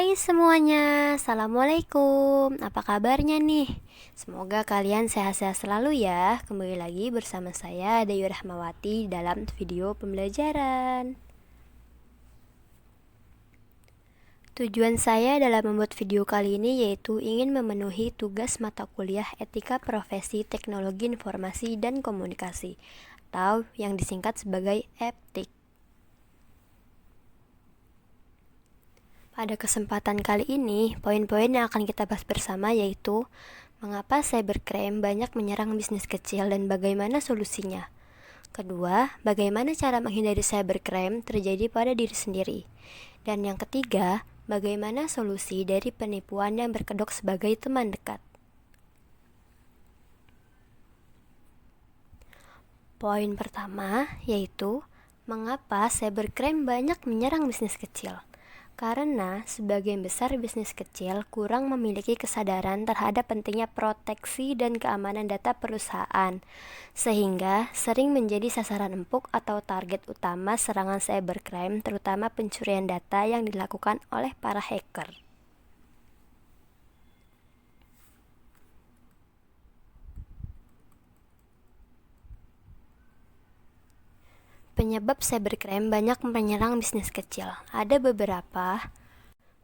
Hai semuanya, Assalamualaikum. Apa kabarnya nih? Semoga kalian sehat-sehat selalu ya. Kembali lagi bersama saya Dayu Rahmawati dalam video pembelajaran. Tujuan saya dalam membuat video kali ini yaitu ingin memenuhi tugas mata kuliah Etika Profesi Teknologi Informasi dan Komunikasi atau yang disingkat sebagai EPTIK. Pada kesempatan kali ini, poin-poin yang akan kita bahas bersama yaitu mengapa cybercrime banyak menyerang bisnis kecil dan bagaimana solusinya. Kedua, bagaimana cara menghindari cybercrime terjadi pada diri sendiri. Dan yang ketiga, bagaimana solusi dari penipuan yang berkedok sebagai teman dekat. Poin pertama yaitu mengapa cybercrime banyak menyerang bisnis kecil. Karena sebagian besar bisnis kecil kurang memiliki kesadaran terhadap pentingnya proteksi dan keamanan data perusahaan, sehingga sering menjadi sasaran empuk atau target utama serangan cybercrime, terutama pencurian data yang dilakukan oleh para hacker. Penyebab cybercrime banyak menyerang bisnis kecil. Ada beberapa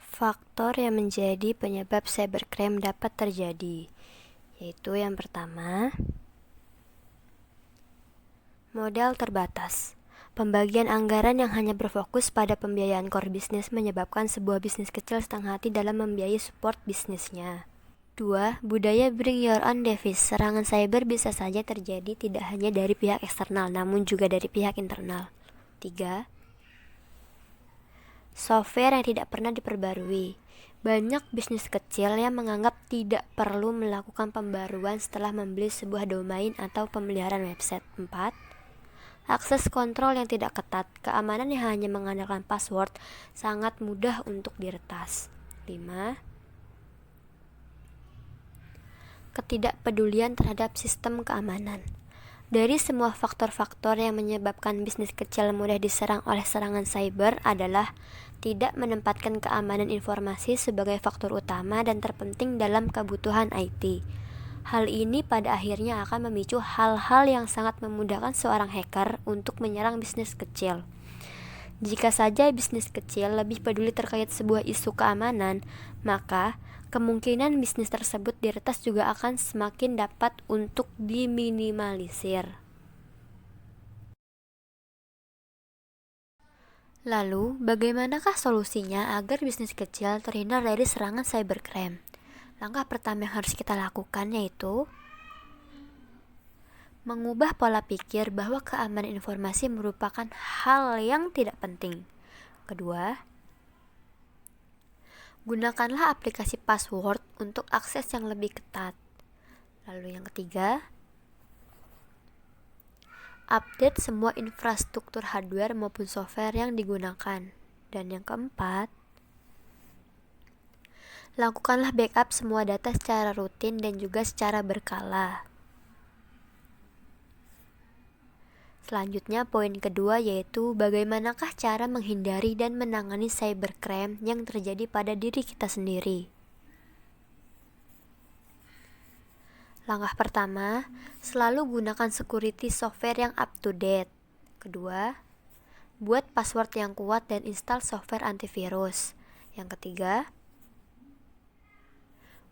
faktor yang menjadi penyebab cybercrime dapat terjadi, yaitu yang pertama, modal terbatas. Pembagian anggaran yang hanya berfokus pada pembiayaan core bisnis menyebabkan sebuah bisnis kecil setengah hati dalam membiayai support bisnisnya. 2. Budaya bring your own device. Serangan cyber bisa saja terjadi tidak hanya dari pihak eksternal, namun juga dari pihak internal. 3. Software yang tidak pernah diperbarui. Banyak bisnis kecil yang menganggap tidak perlu melakukan pembaruan setelah membeli sebuah domain atau pemeliharaan website. 4. Akses kontrol yang tidak ketat. Keamanan yang hanya mengandalkan password sangat mudah untuk diretas. 5. Ketidakpedulian terhadap sistem keamanan. Dari semua faktor-faktor yang menyebabkan bisnis kecil mudah diserang oleh serangan cyber adalah tidak menempatkan keamanan informasi sebagai faktor utama dan terpenting dalam kebutuhan IT. Hal ini pada akhirnya akan memicu hal-hal yang sangat memudahkan seorang hacker untuk menyerang bisnis kecil. Jika saja bisnis kecil lebih peduli terkait sebuah isu keamanan, maka kemungkinan bisnis tersebut diretas juga akan semakin dapat untuk diminimalisir. Lalu, bagaimanakah solusinya agar bisnis kecil terhindar dari serangan cybercrime? Langkah pertama yang harus kita lakukan yaitu mengubah pola pikir bahwa keamanan informasi merupakan hal yang tidak penting. Kedua, gunakanlah aplikasi password untuk akses yang lebih ketat. Lalu yang ketiga, update semua infrastruktur hardware maupun software yang digunakan. Dan yang keempat, lakukanlah backup semua data secara rutin dan juga secara berkala. Selanjutnya, poin kedua yaitu bagaimanakah cara menghindari dan menangani cybercrime yang terjadi pada diri kita sendiri. Langkah pertama, selalu gunakan security software yang up to date. Kedua, buat password yang kuat dan install software antivirus. Yang ketiga,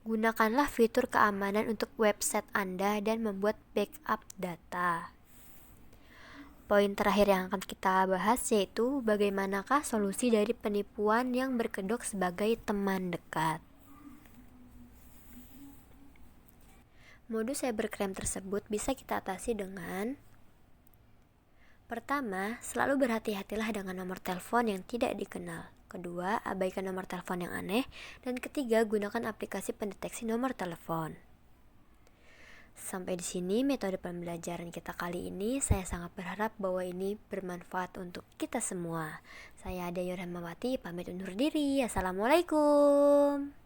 gunakanlah fitur keamanan untuk website Anda dan membuat backup data. Poin terakhir yang akan kita bahas yaitu bagaimanakah solusi dari penipuan yang berkedok sebagai teman dekat. Modus cybercrime tersebut bisa kita atasi dengan pertama, selalu berhati-hatilah dengan nomor telepon yang tidak dikenal. Kedua, abaikan nomor telepon yang aneh. Dan ketiga, gunakan aplikasi pendeteksi nomor telepon. Sampai di sini metode pembelajaran kita kali ini. Saya sangat berharap bahwa ini bermanfaat untuk kita semua. Saya Dayu Rahmawati, pamit undur diri. Assalamualaikum.